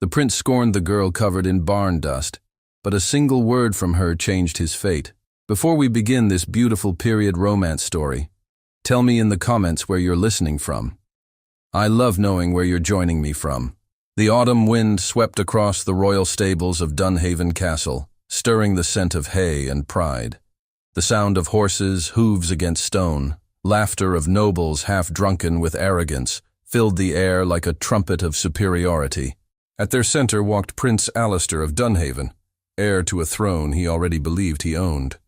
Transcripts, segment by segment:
The prince scorned the girl covered in barn dust, but a single word from her changed his fate. Before we begin this beautiful period romance story, tell me in the comments where you're listening from. I love knowing where you're joining me from. The autumn wind swept across the royal stables of Dunhaven Castle, stirring the scent of hay and pride. The sound of horses' hooves against stone, laughter of nobles half drunken with arrogance, filled the air like a trumpet of superiority. At their center walked Prince Alistair of Dunhaven, heir to a throne he already believed he owned.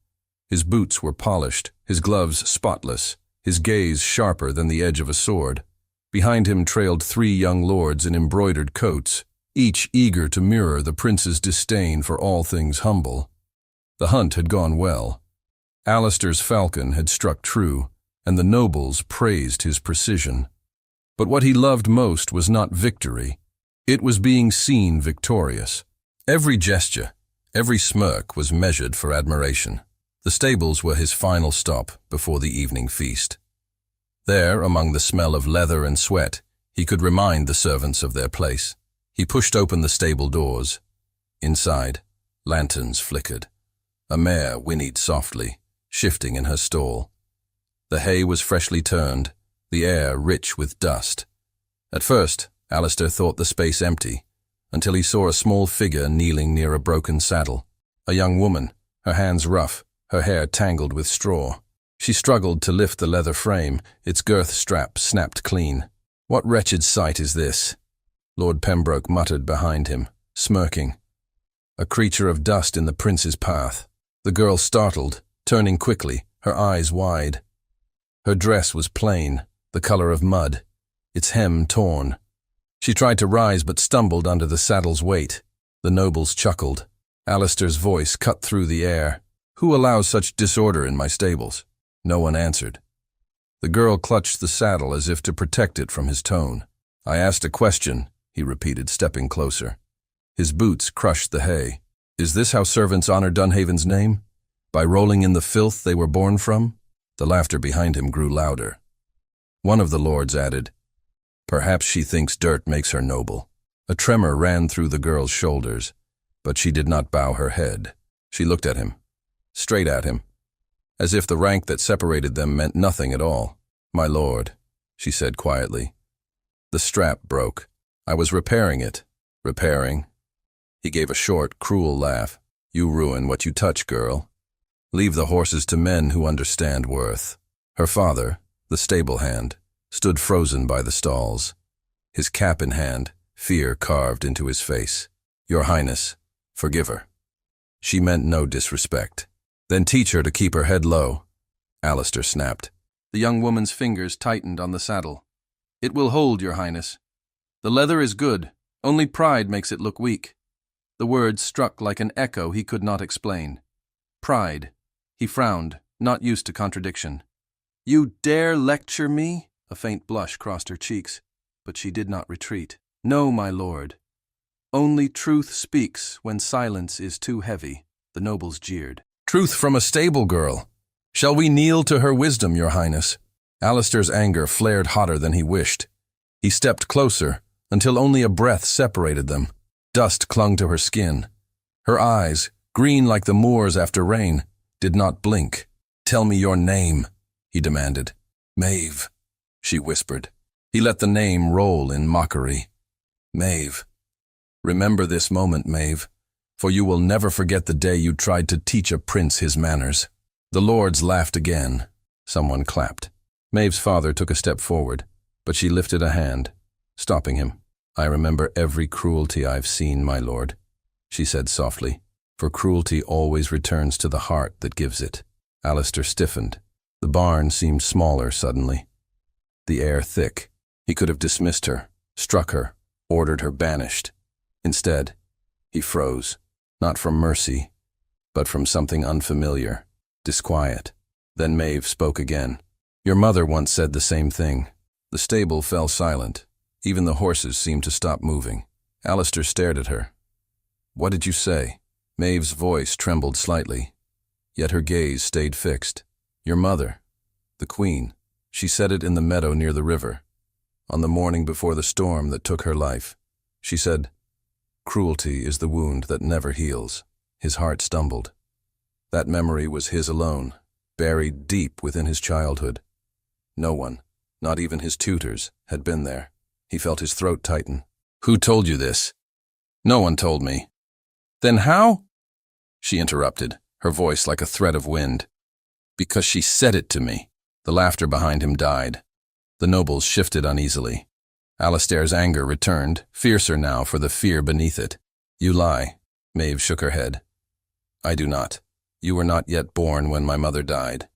His boots were polished, his gloves spotless, his gaze sharper than the edge of a sword. Behind him trailed 3 young lords in embroidered coats, each eager to mirror the prince's disdain for all things humble. The hunt had gone well. Alistair's falcon had struck true, and the nobles praised his precision. But what he loved most was not victory. It was being seen victorious. Every gesture, every smirk was measured for admiration. The stables were his final stop before the evening feast. There, among the smell of leather and sweat, he could remind the servants of their place. He pushed open the stable doors. Inside, lanterns flickered. A mare whinnied softly, shifting in her stall. The hay was freshly turned, the air rich with dust. At first, Alistair thought the space empty, until he saw a small figure kneeling near a broken saddle. A young woman, her hands rough, her hair tangled with straw. She struggled to lift the leather frame, its girth strap snapped clean. "What wretched sight is this?" Lord Pembroke muttered behind him, smirking. A creature of dust in the prince's path. The girl startled, turning quickly, her eyes wide. Her dress was plain, the color of mud, its hem torn. She tried to rise but stumbled under the saddle's weight. The nobles chuckled. Alistair's voice cut through the air. "Who allows such disorder in my stables?" No one answered. The girl clutched the saddle as if to protect it from his tone. "I asked a question," he repeated, stepping closer. His boots crushed the hay. "Is this how servants honor Dunhaven's name? By rolling in the filth they were born from?" The laughter behind him grew louder. One of the lords added, "Perhaps she thinks dirt makes her noble." A tremor ran through the girl's shoulders, but she did not bow her head. She looked at him, straight at him, as if the rank that separated them meant nothing at all. "My lord," she said quietly, "the strap broke. I was repairing it." "Repairing?" He gave a short, cruel laugh. "You ruin what you touch, girl. Leave the horses to men who understand worth." Her father, the stable hand, stood frozen by the stalls, his cap in hand, fear carved into his face. "Your Highness, forgive her. She meant no disrespect." "Then teach her to keep her head low," Alistair snapped. The young woman's fingers tightened on the saddle. "It will hold, Your Highness. The leather is good, only pride makes it look weak." The words struck like an echo he could not explain. Pride. He frowned, not used to contradiction. "You dare lecture me?" A faint blush crossed her cheeks, but she did not retreat. "No, my lord. Only truth speaks when silence is too heavy," the nobles jeered. "Truth from a stable girl. Shall we kneel to her wisdom, Your Highness?" Alistair's anger flared hotter than he wished. He stepped closer, until only a breath separated them. Dust clung to her skin. Her eyes, green like the moors after rain, did not blink. "Tell me your name," he demanded. "Maeve," she whispered. He let the name roll in mockery. "Maeve. Remember this moment, Maeve, for you will never forget the day you tried to teach a prince his manners." The lords laughed again. Someone clapped. Maeve's father took a step forward, but she lifted a hand, stopping him. "I remember every cruelty I've seen, my lord," she said softly, "for cruelty always returns to the heart that gives it." Alistair stiffened. The barn seemed smaller suddenly, the air thick. He could have dismissed her, struck her, ordered her banished. Instead, he froze, not from mercy, but from something unfamiliar, disquiet. Then Maeve spoke again. "Your mother once said the same thing." The stable fell silent. Even the horses seemed to stop moving. Alistair stared at her. "What did you say?" Maeve's voice trembled slightly, yet her gaze stayed fixed. "Your mother, the queen, she said it in the meadow near the river, on the morning before the storm that took her life. She said, Cruelty is the wound that never heals. His heart stumbled. That memory was his alone, buried deep within his childhood. No one, not even his tutors, had been there. He felt his throat tighten. Who told you this? No one told me. Then how? She interrupted, her voice like a thread of wind. Because she said it to me. The laughter behind him died. The nobles shifted uneasily. Alistair's anger returned, fiercer now for the fear beneath it. You lie. Maeve shook her head. I do not. You were not yet born when my mother died.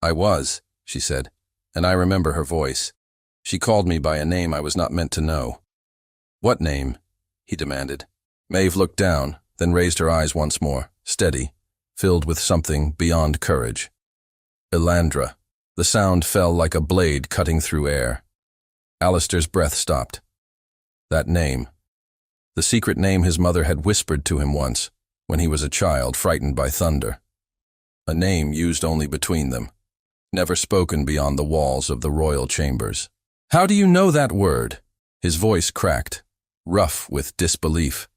I was, she said, and I remember her voice. She called me by a name I was not meant to know. What name? He demanded. Maeve looked down, then raised her eyes once more, steady, filled with something beyond courage. Elandra. The sound fell like a blade cutting through air. Alistair's breath stopped. That name. The secret name his mother had whispered to him once, when he was a child frightened by thunder. A name used only between them, never spoken beyond the walls of the royal chambers. How do you know that word? His voice cracked, rough with disbelief.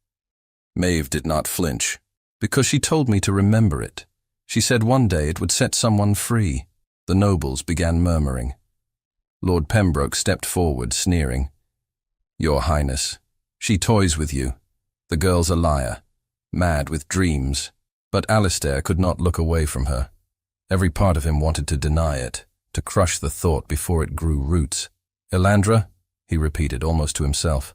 Maeve did not flinch. Because she told me to remember it. She said one day it would set someone free. The nobles began murmuring. Lord Pembroke stepped forward, sneering. Your Highness, she toys with you. The girl's a liar, mad with dreams. But Alistair could not look away from her. Every part of him wanted to deny it, to crush the thought before it grew roots. Elandra, he repeated almost to himself.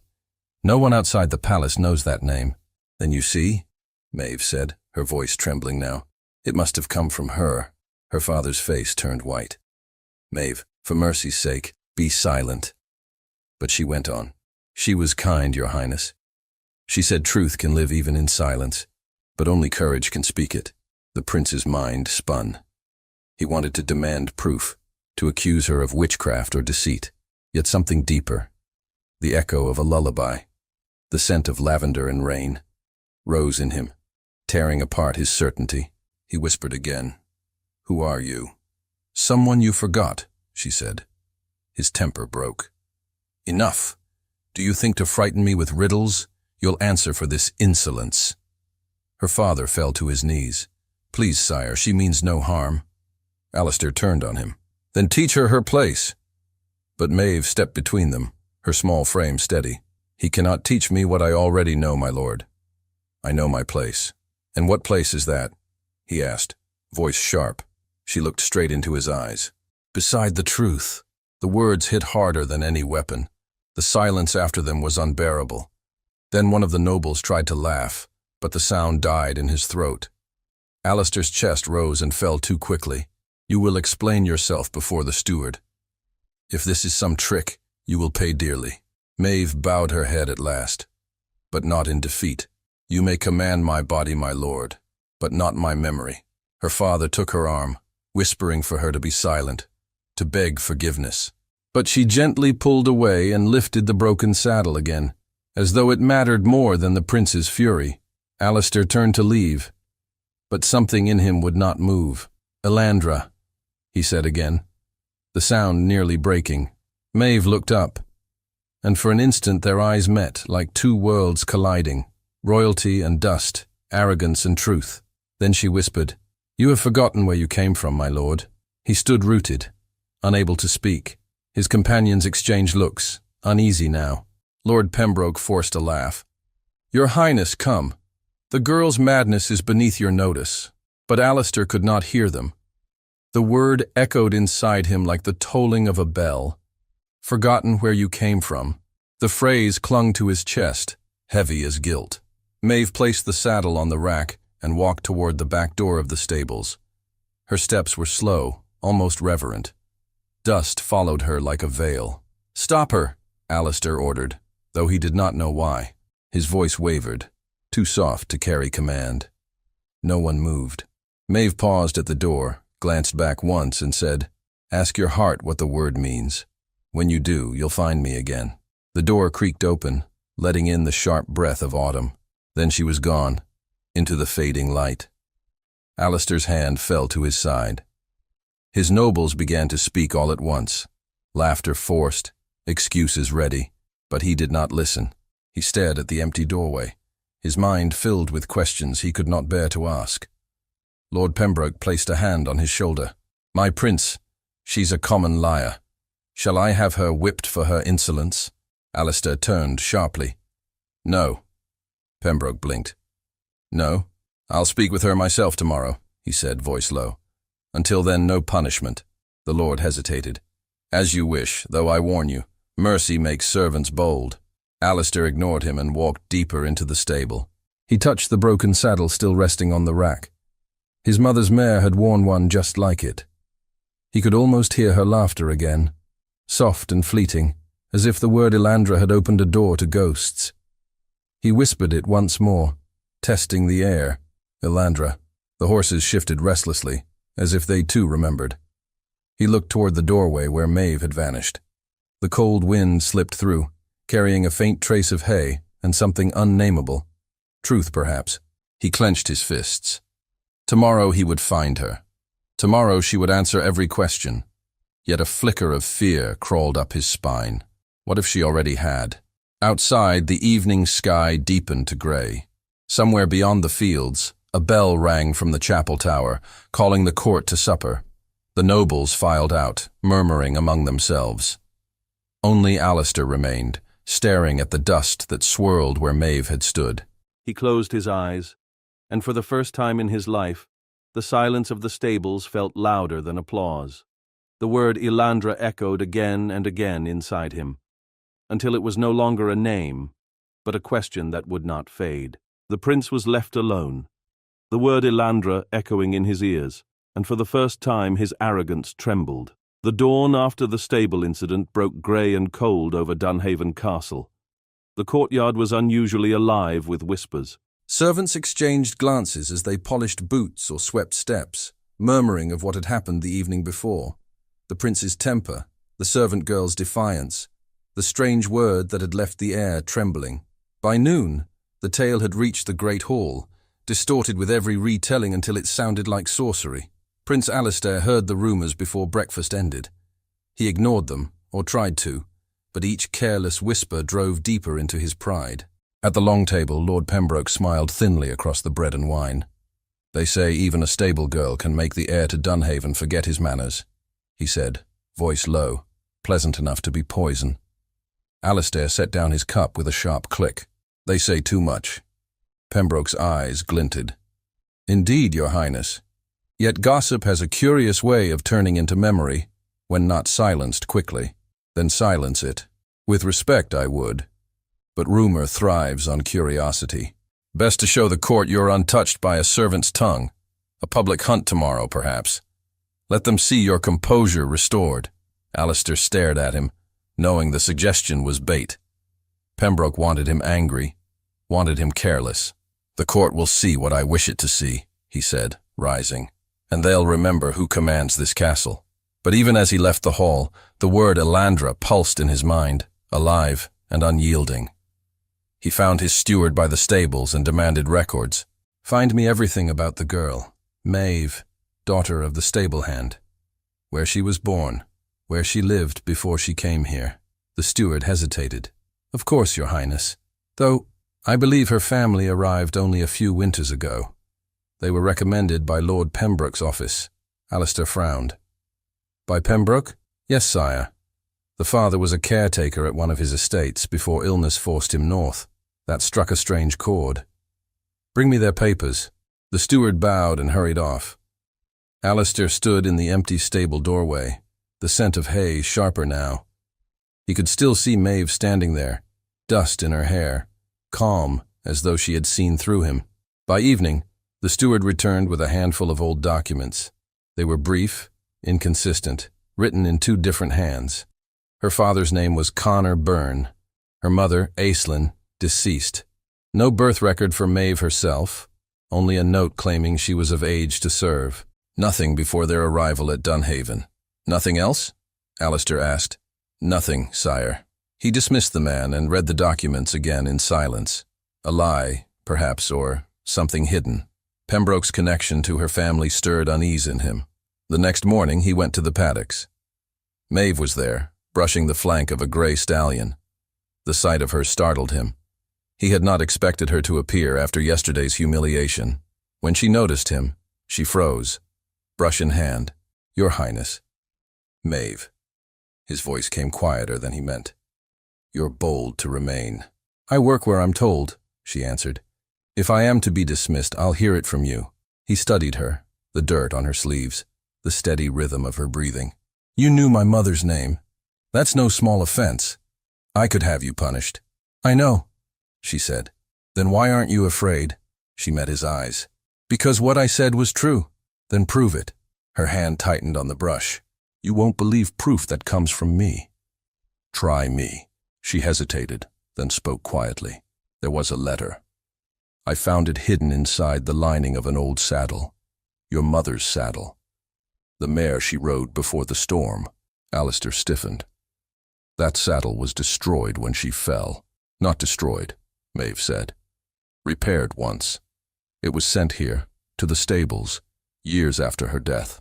No one outside the palace knows that name. Then you see, Maeve said, her voice trembling now. It must have come from her. Her father's face turned white. Maeve, for mercy's sake, be silent. But she went on. She was kind, Your Highness. She said truth can live even in silence, but only courage can speak it. The prince's mind spun. He wanted to demand proof, to accuse her of witchcraft or deceit, yet something deeper. The echo of a lullaby, the scent of lavender and rain, rose in him, tearing apart his certainty. He whispered again. Who are you? Someone you forgot, she said. His temper broke. Enough. Do you think to frighten me with riddles? You'll answer for this insolence. Her father fell to his knees. Please, sire, she means no harm. Alistair turned on him. Then teach her her place. But Maeve stepped between them, her small frame steady. He cannot teach me what I already know, my lord. I know my place. And what place is that? He asked, voice sharp. She looked straight into his eyes. Beside the truth. The words hit harder than any weapon. The silence after them was unbearable. Then one of the nobles tried to laugh, but the sound died in his throat. Alistair's chest rose and fell too quickly. You will explain yourself before the steward. If this is some trick, you will pay dearly. Maeve bowed her head at last, but not in defeat. You may command my body, my lord, but not my memory. Her father took her arm, whispering for her to be silent, to beg forgiveness. But she gently pulled away and lifted the broken saddle again, as though it mattered more than the prince's fury. Alistair turned to leave, but something in him would not move. Elandra, he said again, the sound nearly breaking. Maeve looked up, and for an instant their eyes met like two worlds colliding, royalty and dust, arrogance and truth. Then she whispered, You have forgotten where you came from, my lord. He stood rooted, unable to speak. His companions exchanged looks, uneasy now. Lord Pembroke forced a laugh. Your Highness, come. The girl's madness is beneath your notice. But Alistair could not hear them. The word echoed inside him like the tolling of a bell. Forgotten where you came from. The phrase clung to his chest, heavy as guilt. Maeve placed the saddle on the rack and walked toward the back door of the stables. Her steps were slow, almost reverent. Dust followed her like a veil. Stop her, Alistair ordered, though he did not know why. His voice wavered, too soft to carry command. No one moved. Maeve paused at the door, glanced back once and said, Ask your heart what the word means. When you do, you'll find me again. The door creaked open, letting in the sharp breath of autumn. Then she was gone, into the fading light. Alistair's hand fell to his side. His nobles began to speak all at once, laughter forced, excuses ready, but he did not listen. He stared at the empty doorway, his mind filled with questions he could not bear to ask. Lord Pembroke placed a hand on his shoulder. "My prince, she's a common liar. Shall I have her whipped for her insolence?" Alistair turned sharply. "No." Pembroke blinked. "No, I'll speak with her myself tomorrow," he said, voice low. "Until then, no punishment." The lord hesitated. "As you wish, though I warn you, mercy makes servants bold." Alistair ignored him and walked deeper into the stable. He touched the broken saddle still resting on the rack. His mother's mare had worn one just like it. He could almost hear her laughter again, soft and fleeting, as if the word Elandra had opened a door to ghosts. He whispered it once more, testing the air. "Elandra." The horses shifted restlessly, as if they too remembered. He looked toward the doorway where Maeve had vanished. The cold wind slipped through, carrying a faint trace of hay and something unnameable. Truth, perhaps. He clenched his fists. Tomorrow he would find her. Tomorrow she would answer every question. Yet a flicker of fear crawled up his spine. What if she already had? Outside, the evening sky deepened to gray. Somewhere beyond the fields, a bell rang from the chapel tower, calling the court to supper. The nobles filed out, murmuring among themselves. Only Alistair remained, staring at the dust that swirled where Maeve had stood. He closed his eyes, and for the first time in his life, the silence of the stables felt louder than applause. The word Elandra echoed again and again inside him, until it was no longer a name, but a question that would not fade. The prince was left alone, the word Elandra echoing in his ears, and for the first time his arrogance trembled. The dawn after the stable incident broke grey and cold over Dunhaven Castle. The courtyard was unusually alive with whispers. Servants exchanged glances as they polished boots or swept steps, murmuring of what had happened the evening before. The prince's temper, the servant girl's defiance, the strange word that had left the air trembling. By noon, the tale had reached the great hall, distorted with every retelling until it sounded like sorcery. Prince Alistair heard the rumours before breakfast ended. He ignored them, or tried to, but each careless whisper drove deeper into his pride. At the long table, Lord Pembroke smiled thinly across the bread and wine. "They say even a stable girl can make the heir to Dunhaven forget his manners," he said, voice low, pleasant enough to be poison. Alistair set down his cup with a sharp click. "They say too much." Pembroke's eyes glinted. "Indeed, Your Highness. Yet gossip has a curious way of turning into memory, when not silenced quickly. Then silence it. With respect, I would. But rumor thrives on curiosity. Best to show the court you're untouched by a servant's tongue. A public hunt tomorrow, perhaps. Let them see your composure restored." Alistair stared at him, knowing the suggestion was bait. Pembroke wanted him angry, wanted him careless. "The court will see what I wish it to see," he said, rising. "And they'll remember who commands this castle." But even as he left the hall, the word Elandra pulsed in his mind, alive and unyielding. He found his steward by the stables and demanded records. "Find me everything about the girl, Maeve, daughter of the stable hand. Where she was born, where she lived before she came here." The steward hesitated. "Of course, Your Highness. Though, I believe her family arrived only a few winters ago. They were recommended by Lord Pembroke's office." Alistair frowned. "By Pembroke?" "Yes, sire. The father was a caretaker at one of his estates before illness forced him north. That struck a strange chord. Bring me their papers." The steward bowed and hurried off. Alistair stood in the empty stable doorway, the scent of hay sharper now. He could still see Maeve standing there, dust in her hair, calm as though she had seen through him. By evening, the steward returned with a handful of old documents. They were brief, inconsistent, written in two different hands. Her father's name was Connor Byrne, her mother, Aislinn, deceased. No birth record for Maeve herself, only a note claiming she was of age to serve. Nothing before their arrival at Dunhaven. "Nothing else?" Alistair asked. "Nothing, sire." He dismissed the man and read the documents again in silence. A lie, perhaps, or something hidden. Pembroke's connection to her family stirred unease in him. The next morning he went to the paddocks. Maeve was there, brushing the flank of a gray stallion. The sight of her startled him. He had not expected her to appear after yesterday's humiliation. When she noticed him, she froze, brush in hand. "Your Highness." "Maeve." His voice came quieter than he meant. "You're bold to remain." "I work where I'm told," she answered. "If I am to be dismissed, I'll hear it from you." He studied her, the dirt on her sleeves, the steady rhythm of her breathing. "You knew my mother's name. That's no small offense. I could have you punished." "I know," she said. "Then why aren't you afraid?" She met his eyes. "Because what I said was true." "Then prove it." Her hand tightened on the brush. "You won't believe proof that comes from me." "Try me." She hesitated, then spoke quietly. "There was a letter. I found it hidden inside the lining of an old saddle. Your mother's saddle. The mare she rode before the storm." Alistair stiffened. "That saddle was destroyed when she fell." "Not destroyed," Maeve said. "Repaired once. It was sent here, to the stables, years after her death.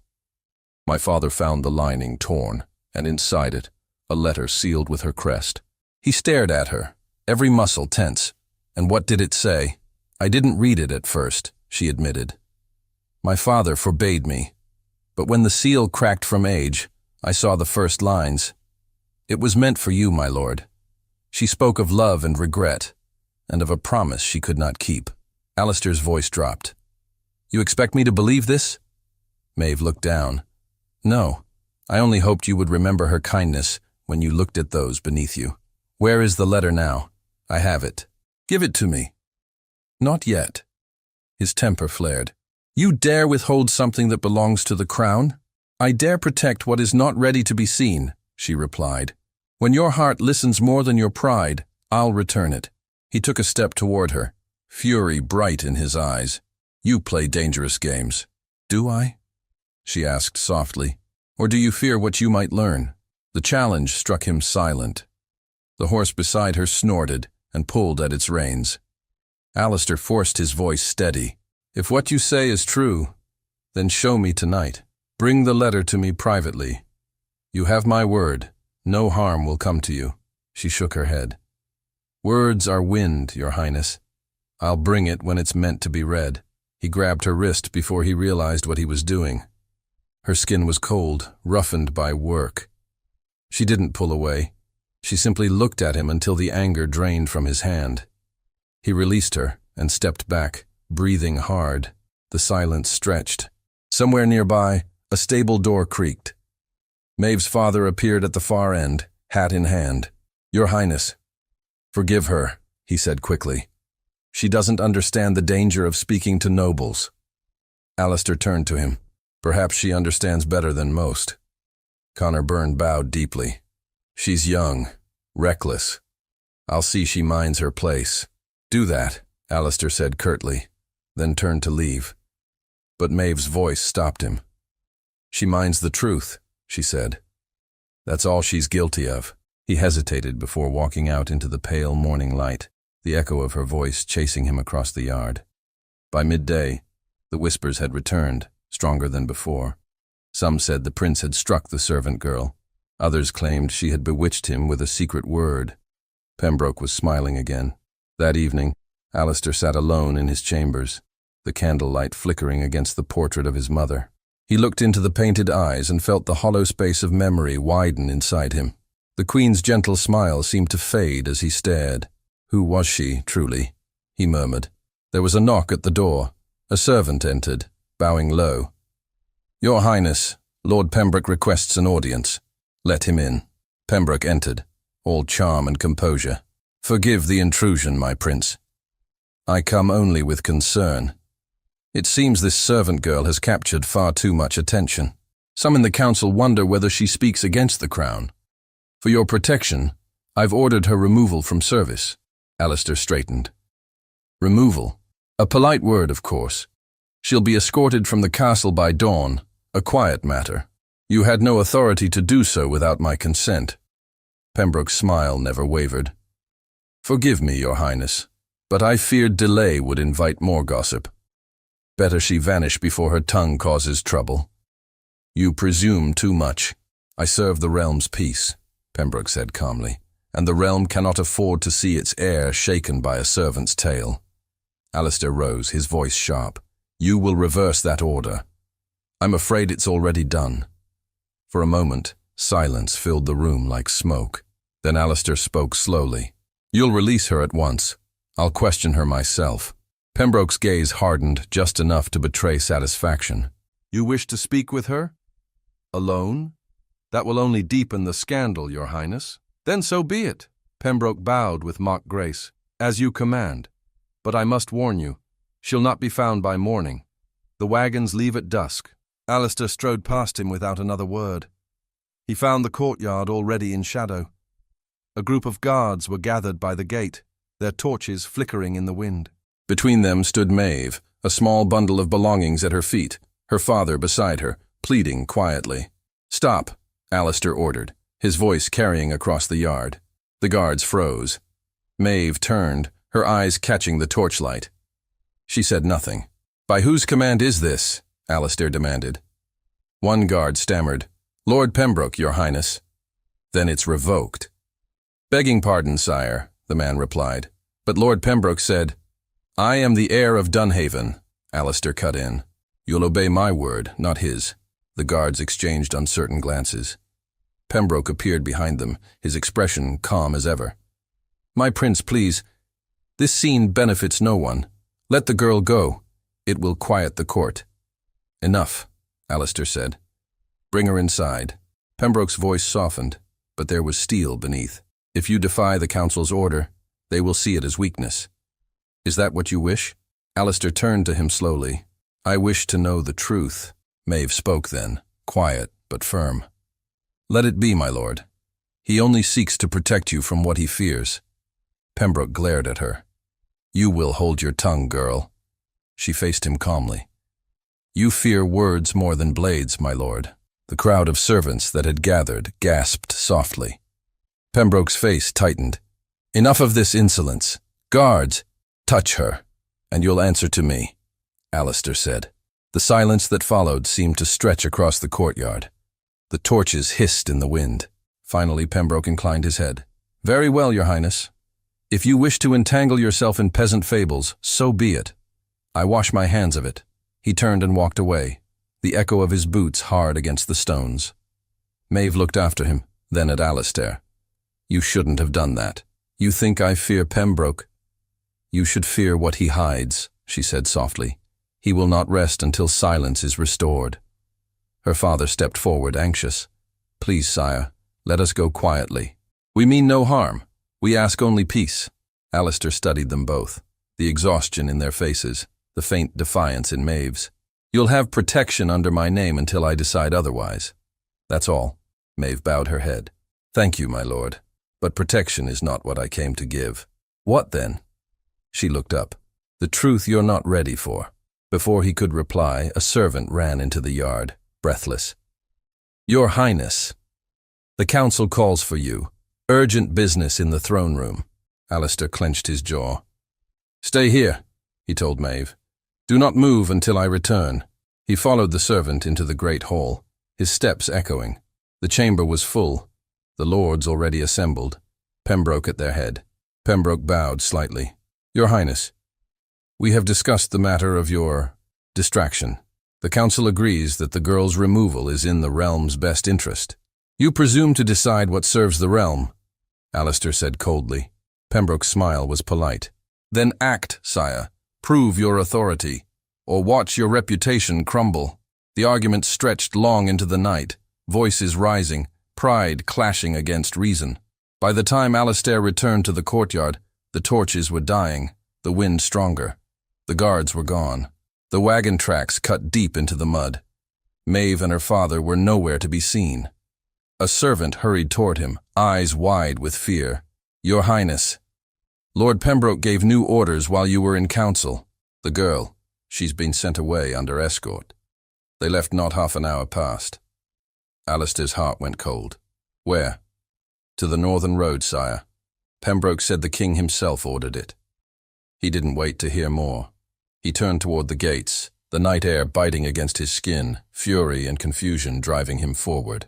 My father found the lining torn, and inside it, a letter sealed with her crest." He stared at her, every muscle tense. "And what did it say?" "I didn't read it at first," she admitted. "My father forbade me. But when the seal cracked from age, I saw the first lines. It was meant for you, my lord." She spoke of love and regret, and of a promise she could not keep. Alistair's voice dropped. "You expect me to believe this?" Maeve looked down. "No, I only hoped you would remember her kindness when you looked at those beneath you. Where is the letter now? I have it. Give it to me." "Not yet." His temper flared. "You dare withhold something that belongs to the crown?" "I dare protect what is not ready to be seen," she replied. "When your heart listens more than your pride, I'll return it." He took a step toward her, fury bright in his eyes. "You play dangerous games." "Do I?" she asked softly. "Or do you fear what you might learn?" The challenge struck him silent. The horse beside her snorted and pulled at its reins. Alistair forced his voice steady. "If what you say is true, then show me tonight. Bring the letter to me privately. You have my word. No harm will come to you." She shook her head. "Words are wind, Your Highness. I'll bring it when it's meant to be read." He grabbed her wrist before he realized what he was doing. Her skin was cold, roughened by work. She didn't pull away. She simply looked at him until the anger drained from his hand. He released her and stepped back, breathing hard. The silence stretched. Somewhere nearby, a stable door creaked. Maeve's father appeared at the far end, hat in hand. "Your Highness." "Forgive her," he said quickly. "She doesn't understand the danger of speaking to nobles." Alistair turned to him. "Perhaps she understands better than most." Connor Byrne bowed deeply. "She's young, reckless. I'll see she minds her place." "Do that," Alistair said curtly, then turned to leave. But Maeve's voice stopped him. "She minds the truth," she said. "That's all she's guilty of." He hesitated before walking out into the pale morning light, the echo of her voice chasing him across the yard. By midday, the whispers had returned, stronger than before. Some said the prince had struck the servant girl. Others claimed she had bewitched him with a secret word. Pembroke was smiling again. That evening, Alistair sat alone in his chambers, the candlelight flickering against the portrait of his mother. He looked into the painted eyes and felt the hollow space of memory widen inside him. The Queen's gentle smile seemed to fade as he stared. Who was she, truly? He murmured. There was a knock at the door. A servant entered, bowing low. "Your Highness, Lord Pembroke requests an audience." "Let him in." Pembroke entered, all charm and composure. "Forgive the intrusion, my prince. I come only with concern. It seems this servant girl has captured far too much attention. Some in the council wonder whether she speaks against the crown. For your protection, I've ordered her removal from service." Alistair straightened. "Removal? A polite word, of course. She'll be escorted from the castle by dawn, a quiet matter. You had no authority to do so without my consent." Pembroke's smile never wavered. "Forgive me, Your Highness, but I feared delay would invite more gossip. Better she vanish before her tongue causes trouble." "You presume too much." "I serve the realm's peace," Pembroke said calmly, and the realm cannot afford to see its heir shaken by a servant's tale. Alistair rose, his voice sharp. You will reverse that order. I'm afraid it's already done. For a moment, silence filled the room like smoke. Then Alistair spoke slowly. You'll release her at once. I'll question her myself. Pembroke's gaze hardened just enough to betray satisfaction. You wish to speak with her? Alone? That will only deepen the scandal, Your Highness. Then so be it. Pembroke bowed with mock grace. As you command. But I must warn you, she'll not be found by morning. The wagons leave at dusk. Alistair strode past him without another word. He found the courtyard already in shadow. A group of guards were gathered by the gate, their torches flickering in the wind. Between them stood Maeve, a small bundle of belongings at her feet, her father beside her, pleading quietly. Stop, Alistair ordered, his voice carrying across the yard. The guards froze. Maeve turned, her eyes catching the torchlight. She said nothing. By whose command is this? Alistair demanded. One guard stammered, Lord Pembroke, Your Highness. Then it's revoked. Begging pardon, sire, the man replied. But Lord Pembroke said, I am the heir of Dunhaven, Alistair cut in. You'll obey my word, not his. The guards exchanged uncertain glances. Pembroke appeared behind them, his expression calm as ever. My prince, please. This scene benefits no one. Let the girl go. It will quiet the court. Enough, Alistair said. Bring her inside. Pembroke's voice softened, but there was steel beneath. If you defy the council's order, they will see it as weakness. Is that what you wish? Alistair turned to him slowly. I wish to know the truth. Maeve spoke then, quiet but firm. Let it be, my lord. He only seeks to protect you from what he fears. Pembroke glared at her. You will hold your tongue, girl. She faced him calmly. You fear words more than blades, my lord. The crowd of servants that had gathered gasped softly. Pembroke's face tightened. Enough of this insolence. Guards, touch her, and you'll answer to me, Alistair said. The silence that followed seemed to stretch across the courtyard. The torches hissed in the wind. Finally, Pembroke inclined his head. Very well, Your Highness. If you wish to entangle yourself in peasant fables, so be it. I wash my hands of it. He turned and walked away, the echo of his boots hard against the stones. Maeve looked after him, then at Alistair. You shouldn't have done that. You think I fear Pembroke? You should fear what he hides, she said softly. He will not rest until silence is restored. Her father stepped forward, anxious. Please, sire, let us go quietly. We mean no harm. We ask only peace. Alistair studied them both, the exhaustion in their faces, the faint defiance in Maeve's. You'll have protection under my name until I decide otherwise. That's all. Maeve bowed her head. Thank you, my lord. But protection is not what I came to give. What then? She looked up. The truth you're not ready for. Before he could reply, a servant ran into the yard, breathless. Your Highness, the council calls for you. Urgent business in the throne room. Alistair clenched his jaw. Stay here, he told Maeve. Do not move until I return. He followed the servant into the great hall, his steps echoing. The chamber was full, the lords already assembled, Pembroke at their head. Pembroke bowed slightly. Your Highness, we have discussed the matter of your distraction. The council agrees that the girl's removal is in the realm's best interest. You presume to decide what serves the realm, Alistair said coldly. Pembroke's smile was polite. Then act, sire. Prove your authority, or watch your reputation crumble. The argument stretched long into the night, voices rising, pride clashing against reason. By the time Alistair returned to the courtyard, the torches were dying, the wind stronger. The guards were gone. The wagon tracks cut deep into the mud. Maeve and her father were nowhere to be seen. A servant hurried toward him, eyes wide with fear. Your Highness, Lord Pembroke gave new orders while you were in council. The girl, she's been sent away under escort. They left not half an hour past. Alistair's heart went cold. Where? To the northern road, sire. Pembroke said the king himself ordered it. He didn't wait to hear more. He turned toward the gates, the night air biting against his skin, fury and confusion driving him forward.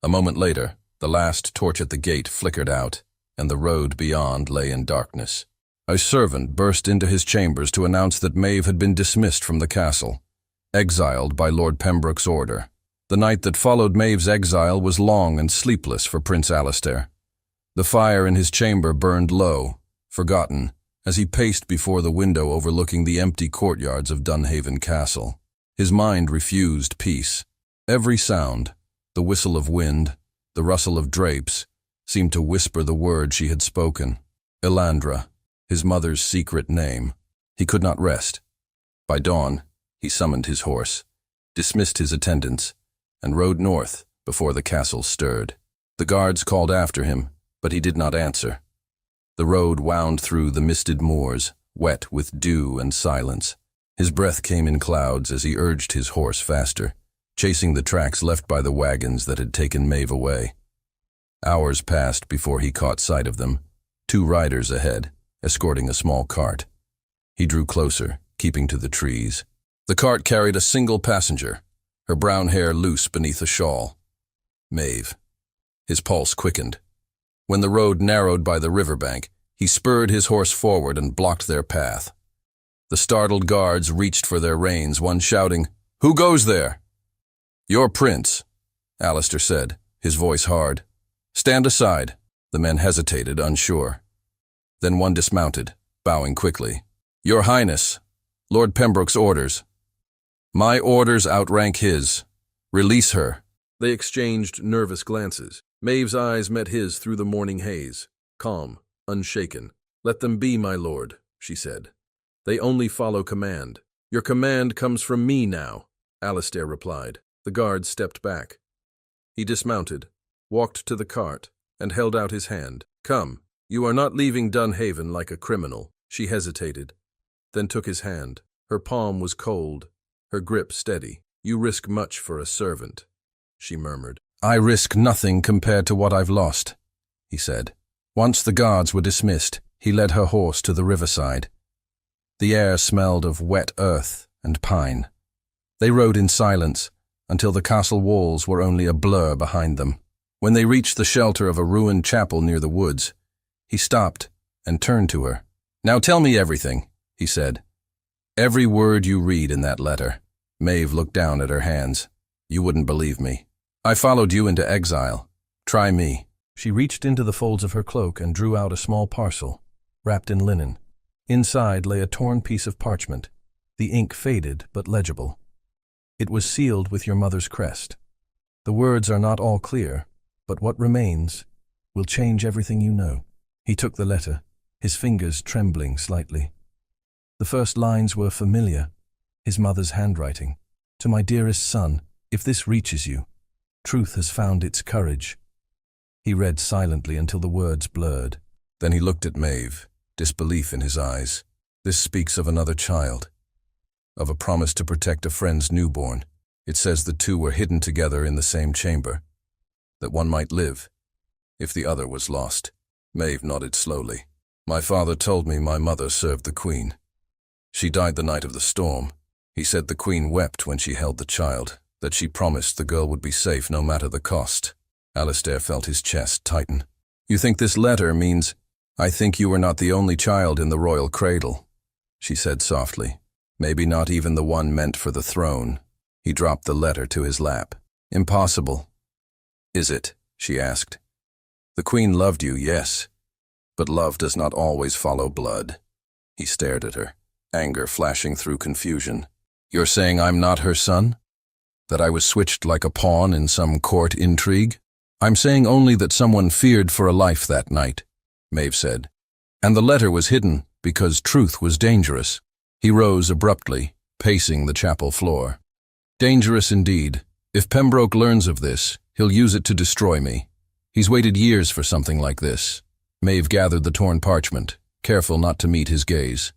A moment later, the last torch at the gate flickered out, and the road beyond lay in darkness. A servant burst into his chambers to announce that Maeve had been dismissed from the castle, exiled by Lord Pembroke's order. The night that followed Maeve's exile was long and sleepless for Prince Alistair. The fire in his chamber burned low, forgotten, as he paced before the window overlooking the empty courtyards of Dunhaven Castle. His mind refused peace. Every sound, the whistle of wind, the rustle of drapes, seemed to whisper the word she had spoken. Elandra, his mother's secret name. He could not rest. By dawn, he summoned his horse, dismissed his attendants, and rode north before the castle stirred. The guards called after him, but he did not answer. The road wound through the misted moors, wet with dew and silence. His breath came in clouds as he urged his horse faster, chasing the tracks left by the wagons that had taken Maeve away. Hours passed before he caught sight of them, 2 riders ahead, escorting a small cart. He drew closer, keeping to the trees. The cart carried a single passenger, her brown hair loose beneath a shawl. Maeve. His pulse quickened. When the road narrowed by the riverbank, he spurred his horse forward and blocked their path. The startled guards reached for their reins, one shouting, "Who goes there?" "Your prince," Alistair said, his voice hard. "Stand aside." The men hesitated, unsure. Then one dismounted, bowing quickly. "Your Highness, Lord Pembroke's orders." "My orders outrank his. Release her." They exchanged nervous glances. Maeve's eyes met his through the morning haze, calm, unshaken. "Let them be, my lord," she said. "They only follow command." "Your command comes from me now," Alistair replied. The guard stepped back. He dismounted, walked to the cart, and held out his hand. "Come, you are not leaving Dunhaven like a criminal." She hesitated, then took his hand. Her palm was cold, her grip steady. "You risk much for a servant," she murmured. "I risk nothing compared to what I've lost," he said. Once the guards were dismissed, he led her horse to the riverside. The air smelled of wet earth and pine. They rode in silence until the castle walls were only a blur behind them. When they reached the shelter of a ruined chapel near the woods, he stopped and turned to her. "Now tell me everything," he said. "Every word you read in that letter." Maeve looked down at her hands. "You wouldn't believe me. I followed you into exile. Try me." She reached into the folds of her cloak and drew out a small parcel, wrapped in linen. Inside lay a torn piece of parchment, the ink faded but legible. It was sealed with your mother's crest. The words are not all clear, but what remains will change everything you know. He took the letter, his fingers trembling slightly. The first lines were familiar, his mother's handwriting. "To my dearest son, if this reaches you, truth has found its courage." He read silently until the words blurred. Then he looked at Maeve, disbelief in his eyes. "This speaks of another child, of a promise to protect a friend's newborn. It says the two were hidden together in the same chamber, that one might live, if the other was lost." Maeve nodded slowly. "My father told me my mother served the Queen. She died the night of the storm. He said the Queen wept when she held the child, that she promised the girl would be safe no matter the cost." Alistair felt his chest tighten. "You think this letter means—" "I think you were not the only child in the royal cradle," she said softly. "Maybe not even the one meant for the throne." He dropped the letter to his lap. "Impossible." "Is it?" she asked. "The Queen loved you, yes, but love does not always follow blood." He stared at her, anger flashing through confusion. "You're saying I'm not her son? That I was switched like a pawn in some court intrigue?" "I'm saying only that someone feared for a life that night," Maeve said. "And the letter was hidden because truth was dangerous." He rose abruptly, pacing the chapel floor. "Dangerous indeed. If Pembroke learns of this, he'll use it to destroy me. He's waited years for something like this." Maeve gathered the torn parchment, careful not to meet his gaze.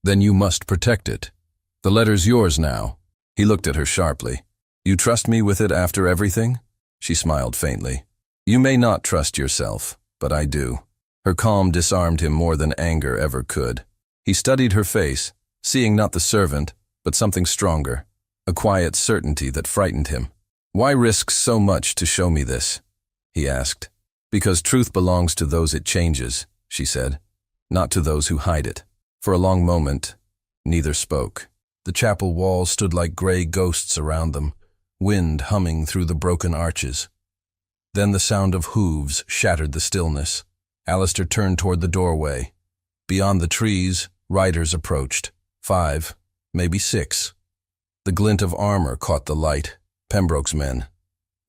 "Then you must protect it. The letter's yours now." He looked at her sharply. "You trust me with it after everything?" She smiled faintly. "You may not trust yourself, but I do." Her calm disarmed him more than anger ever could. He studied her face, seeing not the servant, but something stronger, a quiet certainty that frightened him. "Why risk so much to show me this?" he asked. Because truth belongs to those it changes, she said, not to those who hide it. For a long moment, neither spoke. The chapel walls stood like gray ghosts around them, wind humming through the broken arches. Then the sound of hooves shattered the stillness. Alistair turned toward the doorway. Beyond the trees, riders approached. 5, maybe 6. The glint of armor caught the light. Pembroke's men.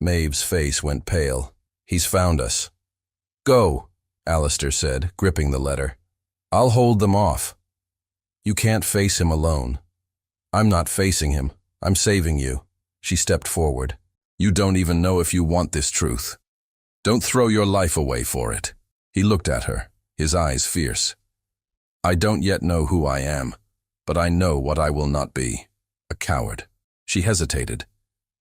Maeve's face went pale. He's found us. Go, Alistair said, gripping the letter. I'll hold them off. You can't face him alone. I'm not facing him. I'm saving you. She stepped forward. You don't even know if you want this truth. Don't throw your life away for it. He looked at her, his eyes fierce. I don't yet know who I am, but I know what I will not be. A coward. She hesitated,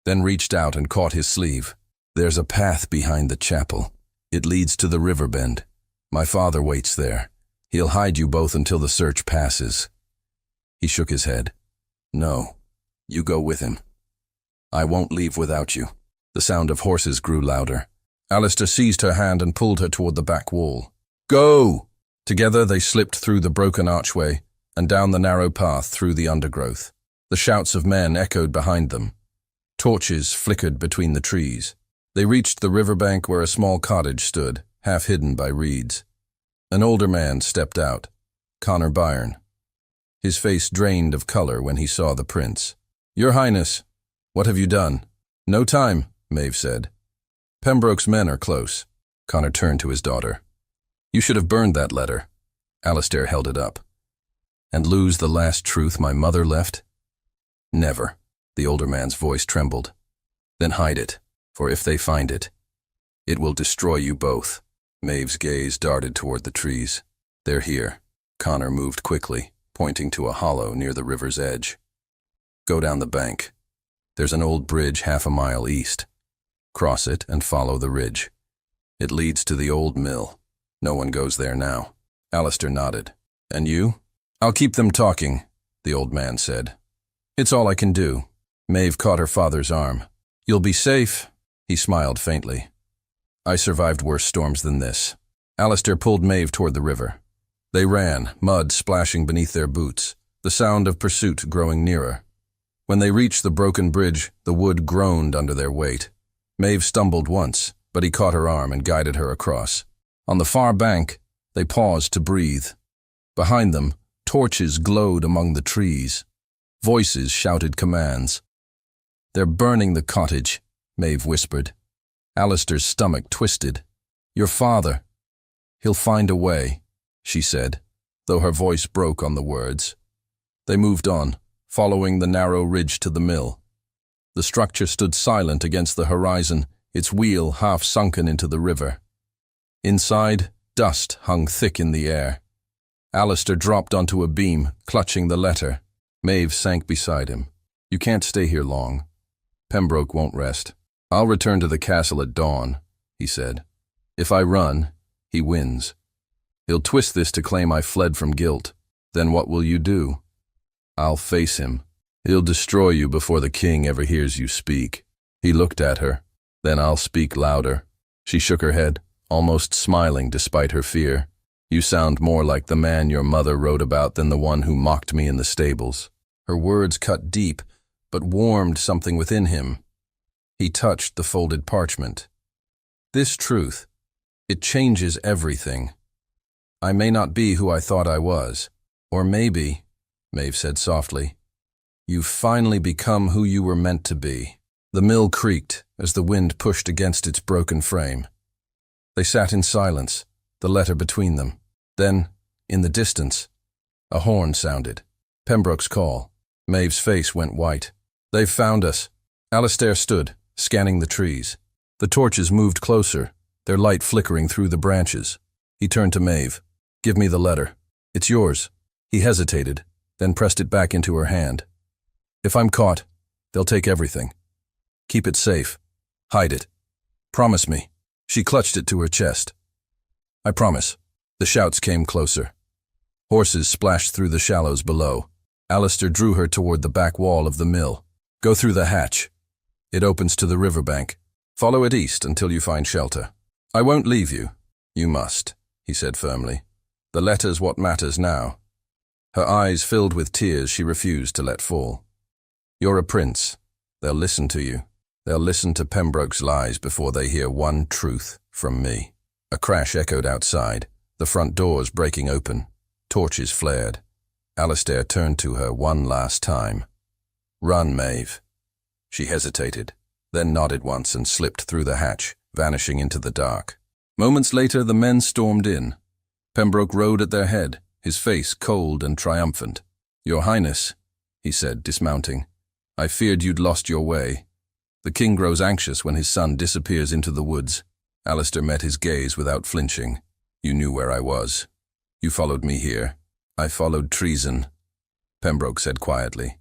then reached out and caught his sleeve. There's a path behind the chapel. It leads to the river bend. My father waits there. He'll hide you both until the search passes. He shook his head. No, you go with him. I won't leave without you. The sound of horses grew louder. Alistair seized her hand and pulled her toward the back wall. Go! Together they slipped through the broken archway and down the narrow path through the undergrowth. The shouts of men echoed behind them. Torches flickered between the trees. They reached the riverbank where a small cottage stood, half hidden by reeds. An older man stepped out, Connor Byrne. His face drained of color when he saw the prince. Your Highness, what have you done? No time, Maeve said. Pembroke's men are close. Connor turned to his daughter. You should have burned that letter. Alistair held it up. And lose the last truth my mother left? Never. The older man's voice trembled. Then hide it, for if they find it, it will destroy you both. Maeve's gaze darted toward the trees. They're here. Connor moved quickly, pointing to a hollow near the river's edge. Go down the bank. There's an old bridge half a mile east. Cross it and follow the ridge. It leads to the old mill. No one goes there now. Alistair nodded. And you? I'll keep them talking, the old man said. It's all I can do. Maeve caught her father's arm. You'll be safe, he smiled faintly. I survived worse storms than this. Alistair pulled Maeve toward the river. They ran, mud splashing beneath their boots, the sound of pursuit growing nearer. When they reached the broken bridge, the wood groaned under their weight. Maeve stumbled once, but he caught her arm and guided her across. On the far bank, they paused to breathe. Behind them, torches glowed among the trees. Voices shouted commands. They're burning the cottage, Maeve whispered. Alistair's stomach twisted. Your father. He'll find a way, she said, though her voice broke on the words. They moved on, following the narrow ridge to the mill. The structure stood silent against the horizon, its wheel half sunken into the river. Inside, dust hung thick in the air. Alistair dropped onto a beam, clutching the letter. Maeve sank beside him. You can't stay here long. Pembroke won't rest. I'll return to the castle at dawn, he said. If I run, he wins. He'll twist this to claim I fled from guilt. Then what will you do? I'll face him. He'll destroy you before the king ever hears you speak. He looked at her. Then I'll speak louder. She shook her head, almost smiling despite her fear. You sound more like the man your mother wrote about than the one who mocked me in the stables. Her words cut deep, but warmed something within him. He touched the folded parchment. This truth, it changes everything. I may not be who I thought I was. Or maybe, Maeve said softly, you've finally become who you were meant to be. The mill creaked as the wind pushed against its broken frame. They sat in silence, the letter between them. Then, in the distance, a horn sounded. Pembroke's call. Maeve's face went white. They've found us. Alistair stood, scanning the trees. The torches moved closer, their light flickering through the branches. He turned to Maeve. Give me the letter. It's yours. He hesitated, then pressed it back into her hand. If I'm caught, they'll take everything. Keep it safe. Hide it. Promise me. She clutched it to her chest. I promise. The shouts came closer. Horses splashed through the shallows below. Alistair drew her toward the back wall of the mill. Go through the hatch. It opens to the riverbank. Follow it east until you find shelter. I won't leave you. You must, he said firmly. The letter's what matters now. Her eyes filled with tears she refused to let fall. You're a prince. They'll listen to you. They'll listen to Pembroke's lies before they hear one truth from me. A crash echoed outside, the front doors breaking open. Torches flared. Alistair turned to her one last time. Run, Maeve. She hesitated, then nodded once and slipped through the hatch, vanishing into the dark. Moments later, the men stormed in. Pembroke rode at their head, his face cold and triumphant. Your Highness, he said, dismounting, I feared you'd lost your way. The king grows anxious when his son disappears into the woods. Alistair met his gaze without flinching. You knew where I was. You followed me here. I followed treason, Pembroke said quietly.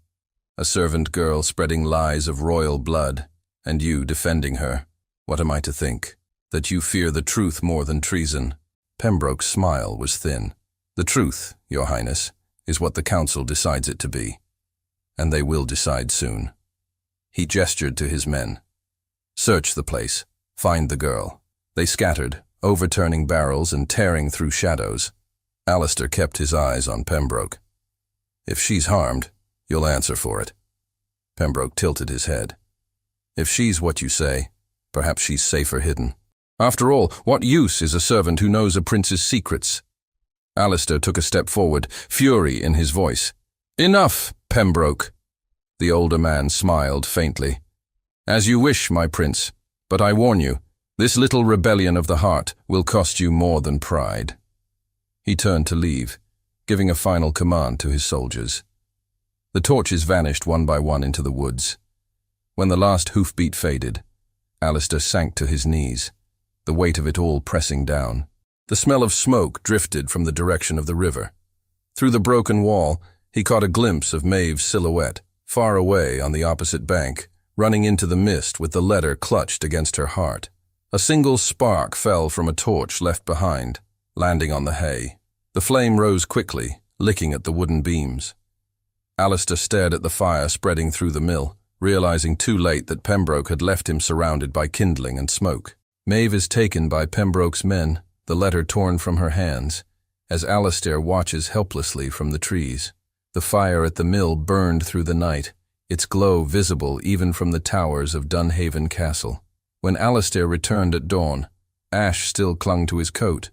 A servant girl spreading lies of royal blood, and you defending her. What am I to think? That you fear the truth more than treason? Pembroke's smile was thin. The truth, Your Highness, is what the council decides it to be. And they will decide soon. He gestured to his men. Search the place. Find the girl. They scattered, overturning barrels and tearing through shadows. Alistair kept his eyes on Pembroke. If she's harmed, you'll answer for it. Pembroke tilted his head. If she's what you say, perhaps she's safer hidden. After all, what use is a servant who knows a prince's secrets? Alistair took a step forward, fury in his voice. Enough, Pembroke. The older man smiled faintly. As you wish, my prince, but I warn you, this little rebellion of the heart will cost you more than pride. He turned to leave, giving a final command to his soldiers. The torches vanished one by one into the woods. When the last hoofbeat faded, Alistair sank to his knees, the weight of it all pressing down. The smell of smoke drifted from the direction of the river. Through the broken wall, he caught a glimpse of Maeve's silhouette, far away on the opposite bank, running into the mist with the letter clutched against her heart. A single spark fell from a torch left behind, landing on the hay. The flame rose quickly, licking at the wooden beams. Alistair stared at the fire spreading through the mill, realizing too late that Pembroke had left him surrounded by kindling and smoke. Maeve is taken by Pembroke's men, the letter torn from her hands, as Alistair watches helplessly from the trees. The fire at the mill burned through the night, its glow visible even from the towers of Dunhaven Castle. When Alistair returned at dawn, ash still clung to his coat,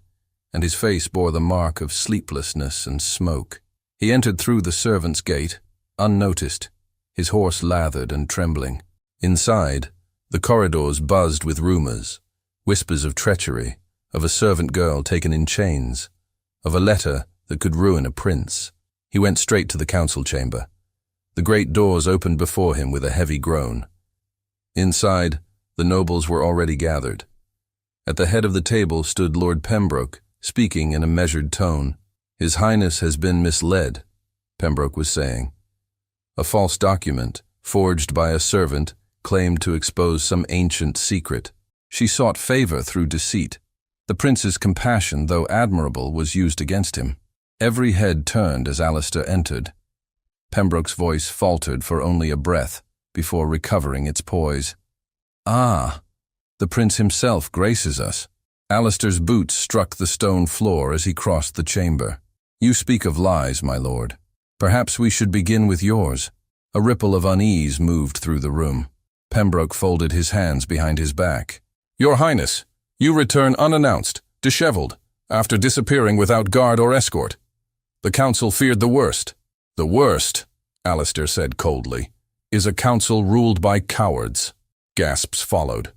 and his face bore the mark of sleeplessness and smoke. He entered through the servants' gate, unnoticed, his horse lathered and trembling. Inside, the corridors buzzed with rumors, whispers of treachery, of a servant girl taken in chains, of a letter that could ruin a prince. He went straight to the council chamber. The great doors opened before him with a heavy groan. Inside, the nobles were already gathered. At the head of the table stood Lord Pembroke, speaking in a measured tone. His Highness has been misled, Pembroke was saying. A false document, forged by a servant, claimed to expose some ancient secret. She sought favor through deceit. The prince's compassion, though admirable, was used against him. Every head turned as Alistair entered. Pembroke's voice faltered for only a breath before recovering its poise. Ah, the prince himself graces us. Alistair's boots struck the stone floor as he crossed the chamber. You speak of lies, my lord. Perhaps we should begin with yours. A ripple of unease moved through the room. Pembroke folded his hands behind his back. Your Highness, you return unannounced, disheveled, after disappearing without guard or escort. The council feared the worst. The worst, Alistair said coldly, is a council ruled by cowards. Gasps followed.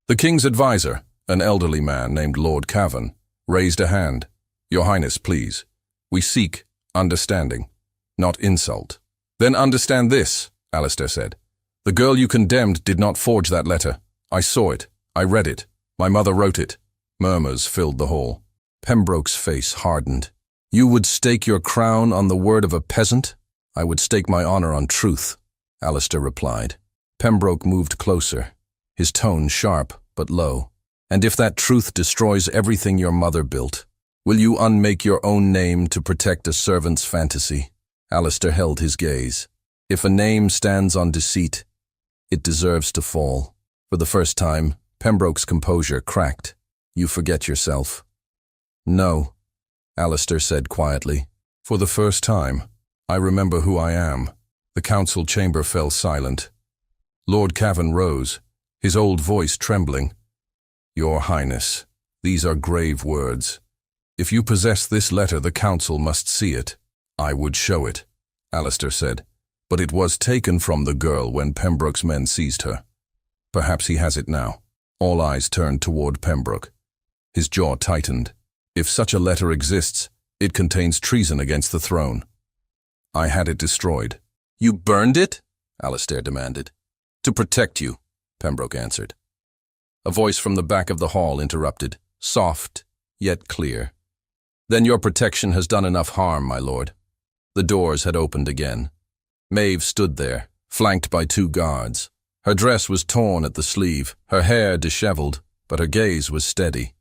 The king's advisor, an elderly man named Lord Cavan, raised a hand. Your Highness, please. We seek understanding, not insult. Then understand this, Alistair said. The girl you condemned did not forge that letter. I saw it. I read it. My mother wrote it. Murmurs filled the hall. Pembroke's face hardened. You would stake your crown on the word of a peasant? I would stake my honor on truth, Alistair replied. Pembroke moved closer, his tone sharp but low. And if that truth destroys everything your mother built, will you unmake your own name to protect a servant's fantasy? Alistair held his gaze. If a name stands on deceit, it deserves to fall. For the first time, Pembroke's composure cracked. You forget yourself. No, Alistair said quietly. For the first time, I remember who I am. The council chamber fell silent. Lord Cavan rose, his old voice trembling. Your Highness, these are grave words. If you possess this letter, the council must see it. I would show it, Alistair said, but it was taken from the girl when Pembroke's men seized her. Perhaps he has it now. All eyes turned toward Pembroke. His jaw tightened. If such a letter exists, it contains treason against the throne. I had it destroyed. You burned it? Alistair demanded. To protect you, Pembroke answered. A voice from the back of the hall interrupted, soft, yet clear. Then your protection has done enough harm, my lord. The doors had opened again. Maeve stood there, flanked by 2 guards. Her dress was torn at the sleeve, her hair disheveled, but her gaze was steady.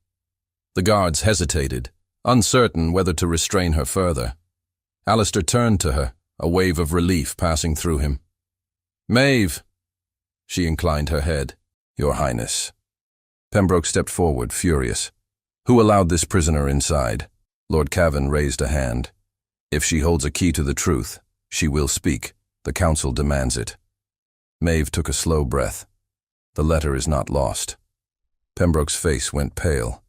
The guards hesitated, uncertain whether to restrain her further. Alistair turned to her, a wave of relief passing through him. Maeve! She inclined her head. Your Highness. Pembroke stepped forward, furious. Who allowed this prisoner inside? Lord Cavan raised a hand. If she holds a key to the truth, she will speak. The council demands it. Maeve took a slow breath. The letter is not lost. Pembroke's face went pale.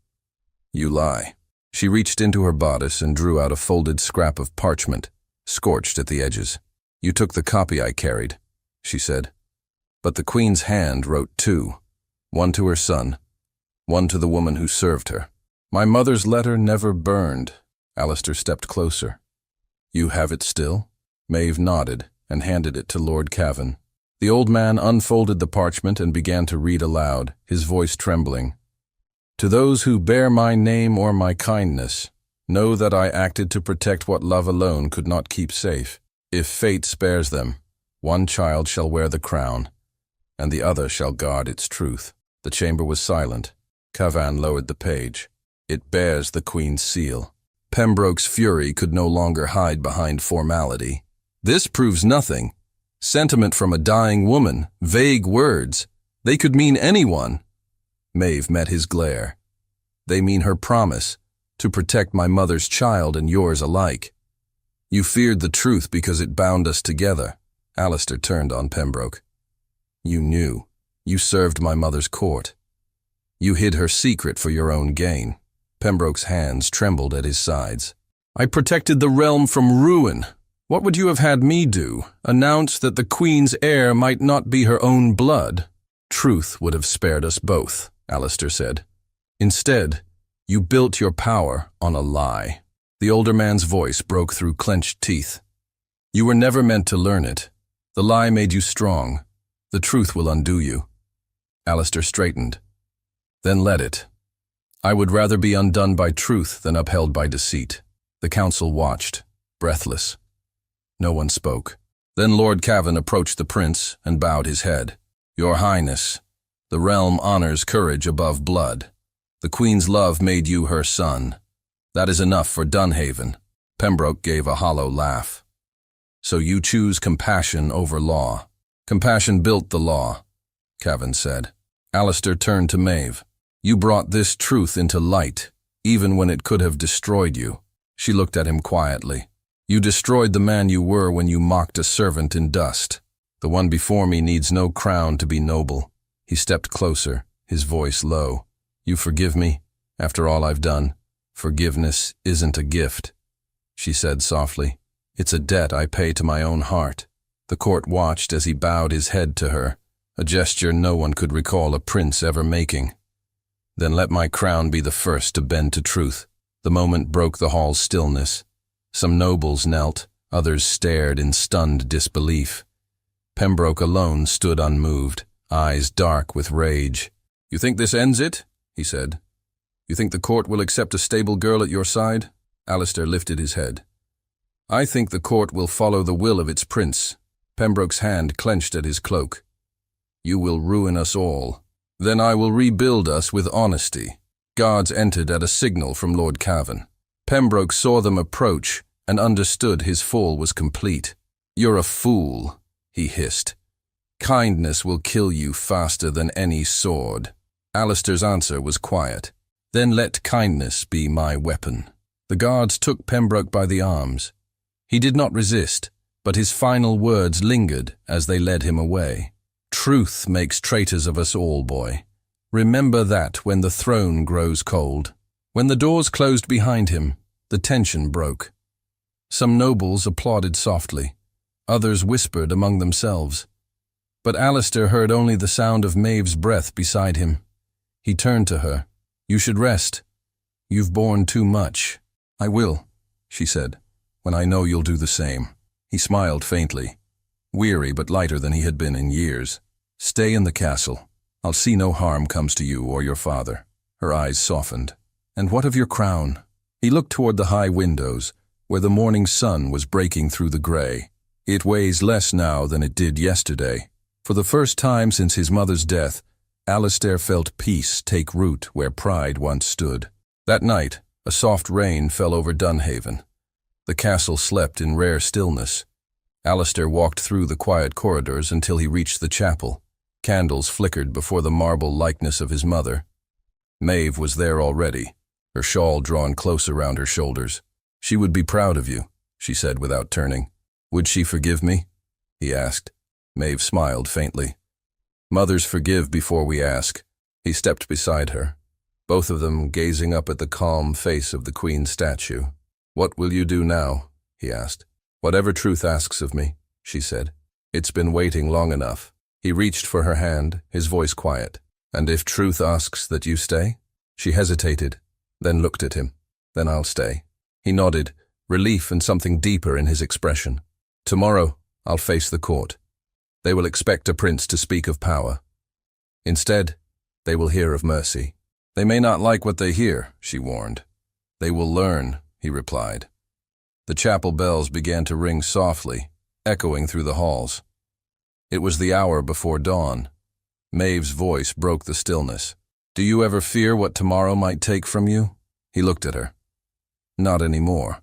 You lie. She reached into her bodice and drew out a folded scrap of parchment, scorched at the edges. You took the copy I carried, she said. But the Queen's hand wrote 2, one to her son, one to the woman who served her. My mother's letter never burned. Alistair stepped closer. You have it still? Maeve nodded and handed it to Lord Cavan. The old man unfolded the parchment and began to read aloud, his voice trembling. To those who bear my name or my kindness, know that I acted to protect what love alone could not keep safe. If fate spares them, one child shall wear the crown, and the other shall guard its truth. The chamber was silent. Cavan lowered the page. It bears the Queen's seal. Pembroke's fury could no longer hide behind formality. This proves nothing. Sentiment from a dying woman, vague words. They could mean anyone. Maeve met his glare. They mean her promise to protect my mother's child and yours alike. You feared the truth because it bound us together. Alistair turned on Pembroke. You knew. You served my mother's court. You hid her secret for your own gain. Pembroke's hands trembled at his sides. I protected the realm from ruin. What would you have had me do? Announce that the Queen's heir might not be her own blood? Truth would have spared us both, Alistair said. Instead, you built your power on a lie. The older man's voice broke through clenched teeth. You were never meant to learn it. The lie made you strong. The truth will undo you. Alistair straightened. Then let it. I would rather be undone by truth than upheld by deceit. The council watched, breathless. No one spoke. Then Lord Cavan approached the prince and bowed his head. Your Highness, the realm honors courage above blood. The Queen's love made you her son. That is enough for Dunhaven. Pembroke gave a hollow laugh. So you choose compassion over law. Compassion built the law, Cavan said. Alistair turned to Maeve. You brought this truth into light, even when it could have destroyed you. She looked at him quietly. You destroyed the man you were when you mocked a servant in dust. The one before me needs no crown to be noble. He stepped closer, his voice low. You forgive me, after all I've done? Forgiveness isn't a gift, she said softly. It's a debt I pay to my own heart. The court watched as he bowed his head to her, a gesture no one could recall a prince ever making. Then let my crown be the first to bend to truth. The moment broke the hall's stillness. Some nobles knelt, others stared in stunned disbelief. Pembroke alone stood unmoved, eyes dark with rage. You think this ends it? He said. You think the court will accept a stable girl at your side? Alistair lifted his head. I think the court will follow the will of its prince. Pembroke's hand clenched at his cloak. You will ruin us all. Then I will rebuild us with honesty. Guards entered at a signal from Lord Cavan. Pembroke saw them approach and understood his fall was complete. You're a fool, he hissed. Kindness will kill you faster than any sword. Alistair's answer was quiet. Then let kindness be my weapon. The guards took Pembroke by the arms. He did not resist, but his final words lingered as they led him away. Truth makes traitors of us all, boy. Remember that when the throne grows cold. When the doors closed behind him, the tension broke. Some nobles applauded softly. Others whispered among themselves. But Alistair heard only the sound of Maeve's breath beside him. He turned to her. You should rest. You've borne too much. I will, she said, when I know you'll do the same. He smiled faintly, weary but lighter than he had been in years. Stay in the castle. I'll see no harm comes to you or your father. Her eyes softened. And what of your crown? He looked toward the high windows, where the morning sun was breaking through the gray. It weighs less now than it did yesterday. For the first time since his mother's death, Alistair felt peace take root where pride once stood. That night, a soft rain fell over Dunhaven. The castle slept in rare stillness. Alistair walked through the quiet corridors until he reached the chapel. Candles flickered before the marble likeness of his mother. Maeve was there already, her shawl drawn close around her shoulders. She would be proud of you, she said without turning. Would she forgive me? He asked. Maeve smiled faintly. Mothers forgive before we ask. He stepped beside her, both of them gazing up at the calm face of the Queen's statue. What will you do now? He asked. Whatever truth asks of me, she said. It's been waiting long enough. He reached for her hand, his voice quiet. And if truth asks that you stay? She hesitated, then looked at him. Then I'll stay. He nodded, relief and something deeper in his expression. Tomorrow, I'll face the court. They will expect a prince to speak of power. Instead, they will hear of mercy. They may not like what they hear, she warned. They will learn, he replied. The chapel bells began to ring softly, echoing through the halls. It was the hour before dawn. Maeve's voice broke the stillness. Do you ever fear what tomorrow might take from you? He looked at her. Not anymore.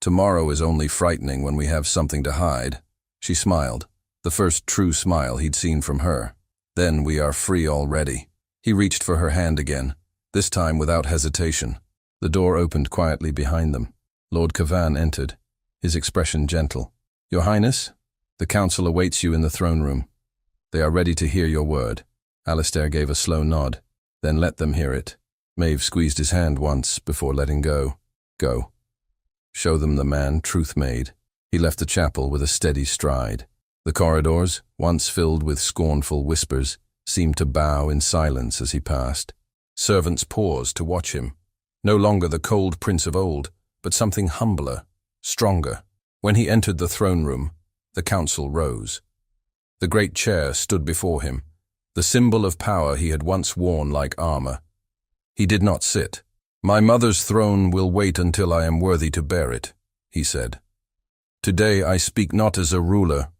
Tomorrow is only frightening when we have something to hide. She smiled, the first true smile he'd seen from her. Then we are free already. He reached for her hand again, this time without hesitation. The door opened quietly behind them. Lord Cavan entered, his expression gentle. Your Highness, the council awaits you in the throne room. They are ready to hear your word. Alistair gave a slow nod. Then let them hear it. Maeve squeezed his hand once before letting go. Go. Show them the man truth made. He left the chapel with a steady stride. The corridors, once filled with scornful whispers, seemed to bow in silence as he passed. Servants paused to watch him. No longer the cold prince of old, but something humbler, stronger. When he entered the throne room, the council rose. The great chair stood before him, the symbol of power he had once worn like armor. He did not sit. My mother's throne will wait until I am worthy to bear it, he said. Today I speak not as a ruler,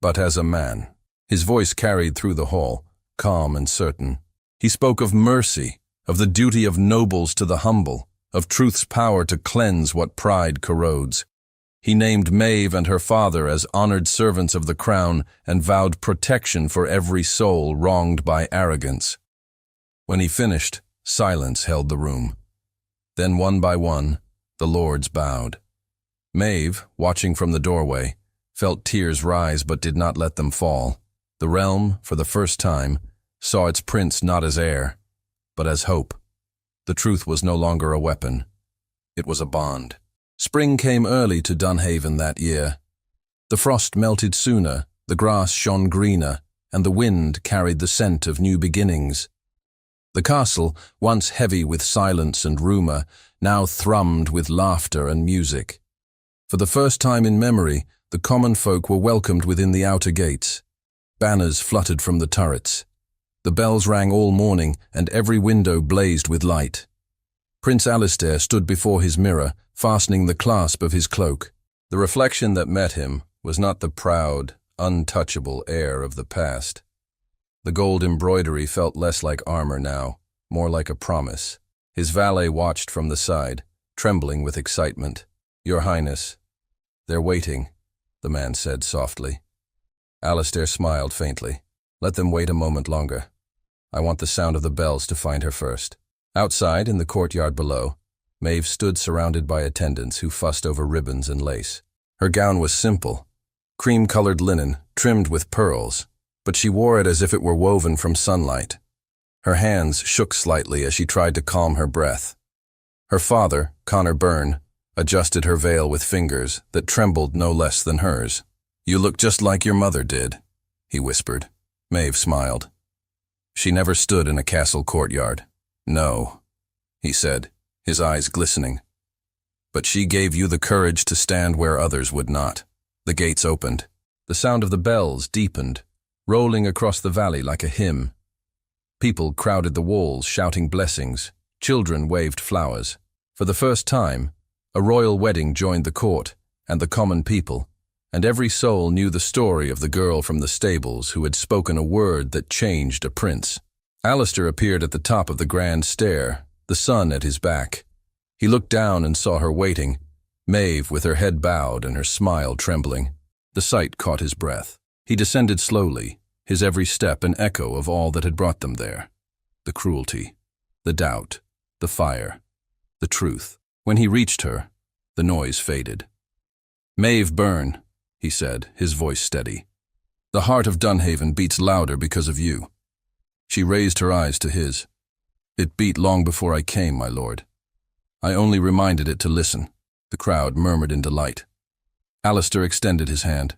but as a man. His voice carried through the hall, calm and certain. He spoke of mercy, of the duty of nobles to the humble, of truth's power to cleanse what pride corrodes. He named Maeve and her father as honored servants of the crown and vowed protection for every soul wronged by arrogance. When he finished, silence held the room. Then one by one, the lords bowed. Maeve, watching from the doorway, felt tears rise but did not let them fall. The realm, for the first time, saw its prince not as heir, but as hope. The truth was no longer a weapon. It was a bond. Spring came early to Dunhaven that year. The frost melted sooner, the grass shone greener, and the wind carried the scent of new beginnings. The castle, once heavy with silence and rumor, now thrummed with laughter and music. For the first time in memory, the common folk were welcomed within the outer gates. Banners fluttered from the turrets. The bells rang all morning, and every window blazed with light. Prince Alistair stood before his mirror, fastening the clasp of his cloak. The reflection that met him was not the proud, untouchable air of the past. The gold embroidery felt less like armor now, more like a promise. His valet watched from the side, trembling with excitement. Your Highness, they're waiting, the man said softly. Alistair smiled faintly. Let them wait a moment longer. I want the sound of the bells to find her first. Outside, in the courtyard below, Maeve stood surrounded by attendants who fussed over ribbons and lace. Her gown was simple, cream-colored linen, trimmed with pearls, but she wore it as if it were woven from sunlight. Her hands shook slightly as she tried to calm her breath. Her father, Connor Byrne, adjusted her veil with fingers that trembled no less than hers. "You look just like your mother did," he whispered. Maeve smiled. She never stood in a castle courtyard. "No," he said, his eyes glistening. "But she gave you the courage to stand where others would not." The gates opened. The sound of the bells deepened, rolling across the valley like a hymn. People crowded the walls, shouting blessings. Children waved flowers. For the first time, a royal wedding joined the court and the common people, and every soul knew the story of the girl from the stables who had spoken a word that changed a prince. Alistair appeared at the top of the grand stair, the sun at his back. He looked down and saw her waiting, Maeve with her head bowed and her smile trembling. The sight caught his breath. He descended slowly, his every step an echo of all that had brought them there. The cruelty, the doubt, the fire, the truth. When he reached her, the noise faded. "Maeve Byrne," he said, his voice steady. "The heart of Dunhaven beats louder because of you." She raised her eyes to his. "It beat long before I came, my lord. I only reminded it to listen." The crowd murmured in delight. Alistair extended his hand.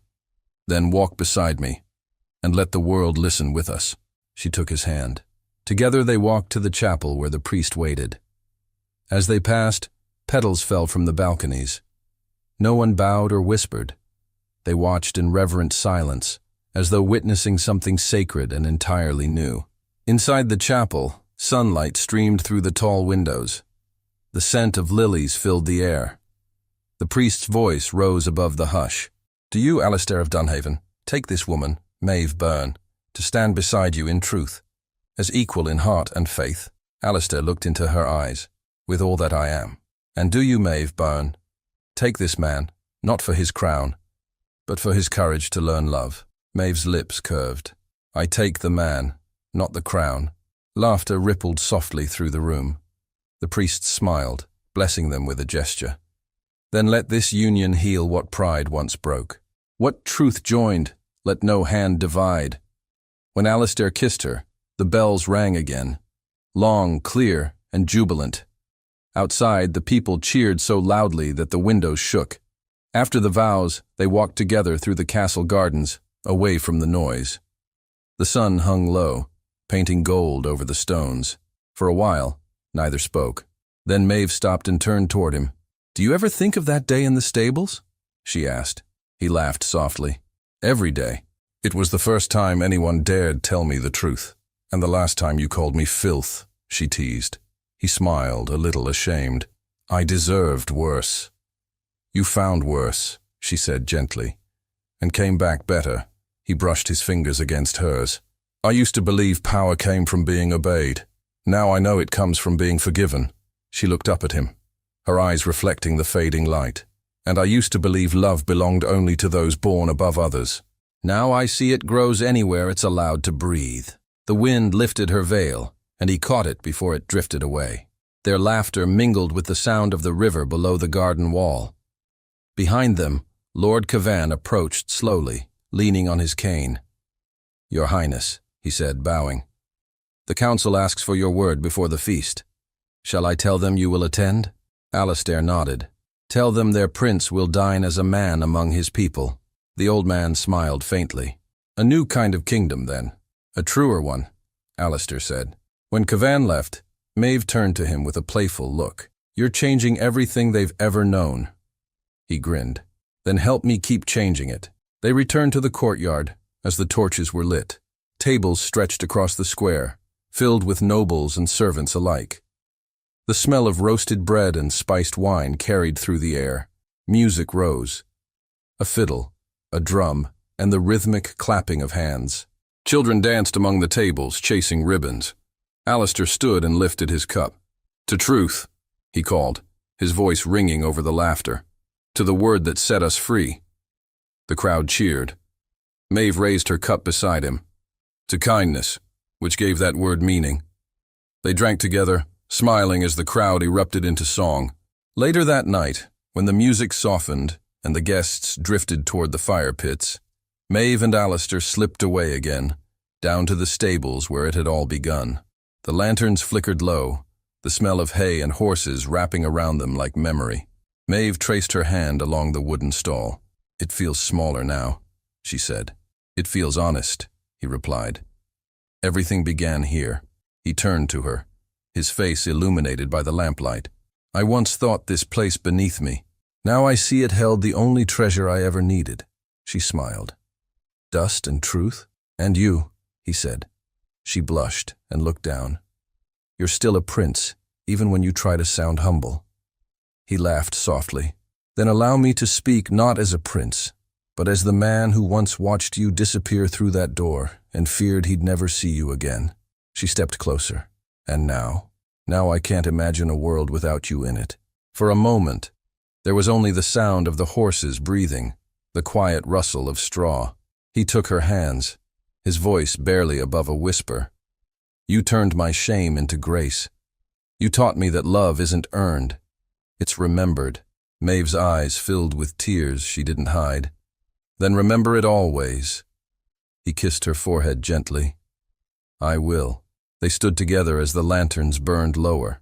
"Then walk beside me, and let the world listen with us." She took his hand. Together they walked to the chapel where the priest waited. As they passed, petals fell from the balconies. No one bowed or whispered. They watched in reverent silence, as though witnessing something sacred and entirely new. Inside the chapel, sunlight streamed through the tall windows. The scent of lilies filled the air. The priest's voice rose above the hush. "Do you, Alistair of Dunhaven, take this woman, Maeve Byrne, to stand beside you in truth, as equal in heart and faith?" Alistair looked into her eyes. "With all that I am." "And do you, Maeve Byrne, take this man, not for his crown, but for his courage to learn love?" Maeve's lips curved. "I take the man, not the crown." Laughter rippled softly through the room. The priest smiled, blessing them with a gesture. "Then let this union heal what pride once broke. What truth joined, let no hand divide." When Alistair kissed her, the bells rang again, long, clear, and jubilant. Outside, the people cheered so loudly that the windows shook. After the vows, they walked together through the castle gardens, away from the noise. The sun hung low, painting gold over the stones. For a while, neither spoke. Then Maeve stopped and turned toward him. "Do you ever think of that day in the stables?" she asked. He laughed softly. "Every day. It was the first time anyone dared tell me the truth. And the last time you called me filth," she teased. He smiled, a little ashamed. "I deserved worse." "You found worse," she said gently, "and came back better." He brushed his fingers against hers. "I used to believe power came from being obeyed. Now I know it comes from being forgiven." She looked up at him, her eyes reflecting the fading light. "And I used to believe love belonged only to those born above others. Now I see it grows anywhere it's allowed to breathe." The wind lifted her veil, and he caught it before it drifted away. Their laughter mingled with the sound of the river below the garden wall. Behind them, Lord Cavan approached slowly, leaning on his cane. "Your Highness," he said, bowing. "The council asks for your word before the feast. Shall I tell them you will attend?" Alistair nodded. "Tell them their prince will dine as a man among his people." The old man smiled faintly. "A new kind of kingdom, then. A truer one," Alistair said. When Cavan left, Maeve turned to him with a playful look. "You're changing everything they've ever known." He grinned. "Then help me keep changing it." They returned to the courtyard as the torches were lit. Tables stretched across the square, filled with nobles and servants alike. The smell of roasted bread and spiced wine carried through the air. Music rose. A fiddle, a drum, and the rhythmic clapping of hands. Children danced among the tables, chasing ribbons. Alistair stood and lifted his cup. "To truth," he called, his voice ringing over the laughter. "To the word that set us free." The crowd cheered. Maeve raised her cup beside him. "To kindness," which gave that word meaning. They drank together, smiling as the crowd erupted into song. Later that night, when the music softened and the guests drifted toward the fire pits, Maeve and Alistair slipped away again, down to the stables where it had all begun. The lanterns flickered low, the smell of hay and horses wrapping around them like memory. Maeve traced her hand along the wooden stall. "It feels smaller now," she said. "It feels honest," he replied. Everything began here. He turned to her, his face illuminated by the lamplight. "I once thought this place beneath me. Now I see it held the only treasure I ever needed." She smiled. "Dust and truth? And you," he said. She blushed and looked down. "You're still a prince, even when you try to sound humble." He laughed softly. "Then allow me to speak not as a prince, but as the man who once watched you disappear through that door and feared he'd never see you again." She stepped closer. "And now I can't imagine a world without you in it." For a moment, there was only the sound of the horses breathing, the quiet rustle of straw. He took her hands, his voice barely above a whisper. "You turned my shame into grace. You taught me that love isn't earned. It's remembered." Maeve's eyes filled with tears she didn't hide. "Then remember it always." He kissed her forehead gently. "I will." They stood together as the lanterns burned lower.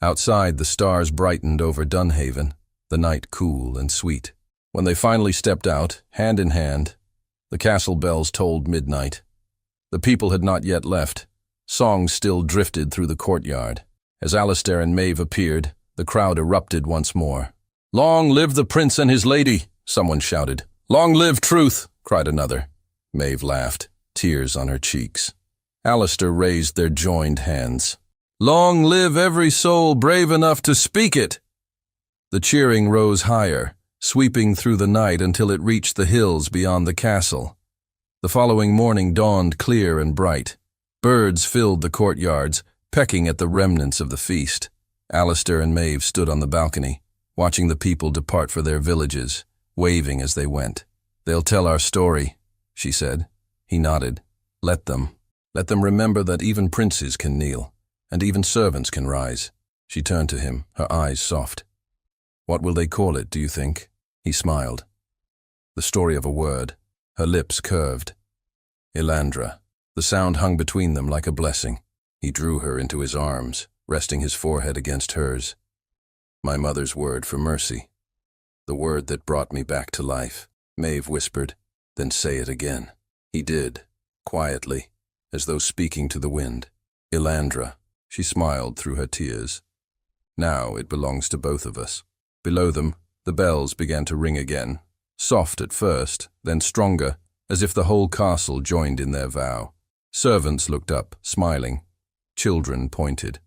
Outside, the stars brightened over Dunhaven, the night cool and sweet. When they finally stepped out, hand in hand, the castle bells tolled midnight. The people had not yet left. Songs still drifted through the courtyard. As Alistair and Maeve appeared, the crowd erupted once more. "Long live the prince and his lady!" someone shouted. "Long live truth!" cried another. Maeve laughed, tears on her cheeks. Alistair raised their joined hands. "Long live every soul brave enough to speak it!" The cheering rose higher, sweeping through the night until it reached the hills beyond the castle. The following morning dawned clear and bright. Birds filled the courtyards, pecking at the remnants of the feast. Alistair and Maeve stood on the balcony, watching the people depart for their villages, waving as they went. "They'll tell our story," she said. He nodded. Let them remember that even princes can kneel, and even servants can rise." She turned to him, her eyes soft. "What will they call it, do you think?" He smiled. "The story of a word." Her lips curved. "Elandra." The sound hung between them like a blessing. He drew her into his arms, resting his forehead against hers. "My mother's word for mercy. The word that brought me back to life." Maeve whispered, "Then say it again." He did, quietly, as though speaking to the wind. "Elandra." She smiled through her tears. "Now it belongs to both of us." Below them, the bells began to ring again, soft at first, then stronger, as if the whole castle joined in their vow. Servants looked up, smiling. Children pointed.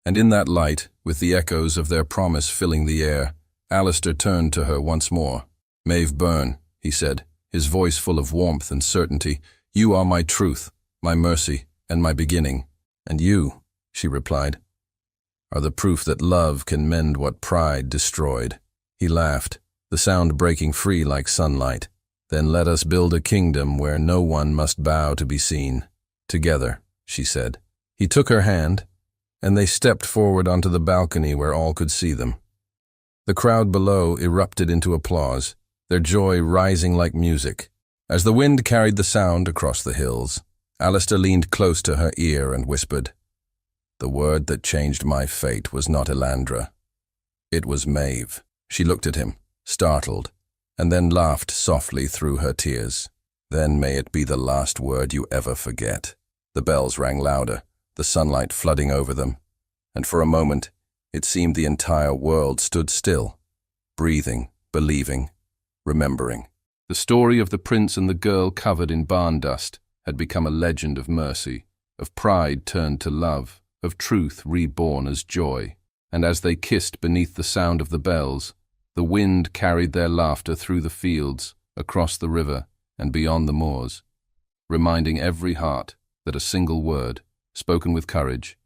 And in that light, with the echoes of their promise filling the air, Alistair turned to her once more. "Maeve Byrne," he said, his voice full of warmth and certainty, "you are my truth, my mercy, and my beginning." "And you," she replied, "are the proof that love can mend what pride destroyed." He laughed, the sound breaking free like sunlight. "Then let us build a kingdom where no one must bow to be seen. Together," she said. He took her hand, and they stepped forward onto the balcony where all could see them. The crowd below erupted into applause, their joy rising like music. As the wind carried the sound across the hills, Alistair leaned close to her ear and whispered, "The word that changed my fate was not Elandra. It was Maeve." She looked at him, startled, and then laughed softly through her tears. "Then may it be the last word you ever forget." The bells rang louder, the sunlight flooding over them, and for a moment it seemed the entire world stood still, breathing, believing, remembering. The story of the prince and the girl covered in barn dust had become a legend of mercy, of pride turned to love, of truth reborn as joy. And as they kissed beneath the sound of the bells, the wind carried their laughter through the fields, across the river, and beyond the moors, reminding every heart that a single word, spoken with courage,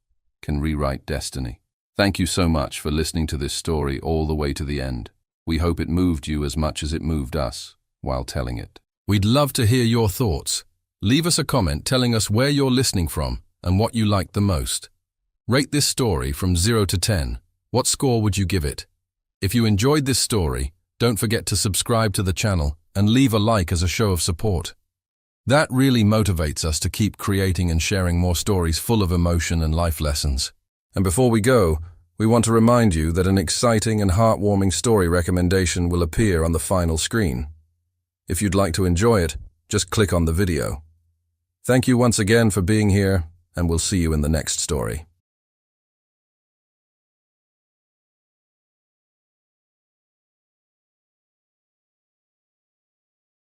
can rewrite destiny. Thank you so much for listening to this story all the way to the end. We hope it moved you as much as it moved us while telling it. We'd love to hear your thoughts. Leave us a comment telling us where you're listening from and what you liked the most. Rate this story from 0 to 10. What score would you give it? If you enjoyed this story, don't forget to subscribe to the channel and leave a like as a show of support. That really motivates us to keep creating and sharing more stories full of emotion and life lessons. And before we go, we want to remind you that an exciting and heartwarming story recommendation will appear on the final screen. If you'd like to enjoy it, just click on the video. Thank you once again for being here, and we'll see you in the next story.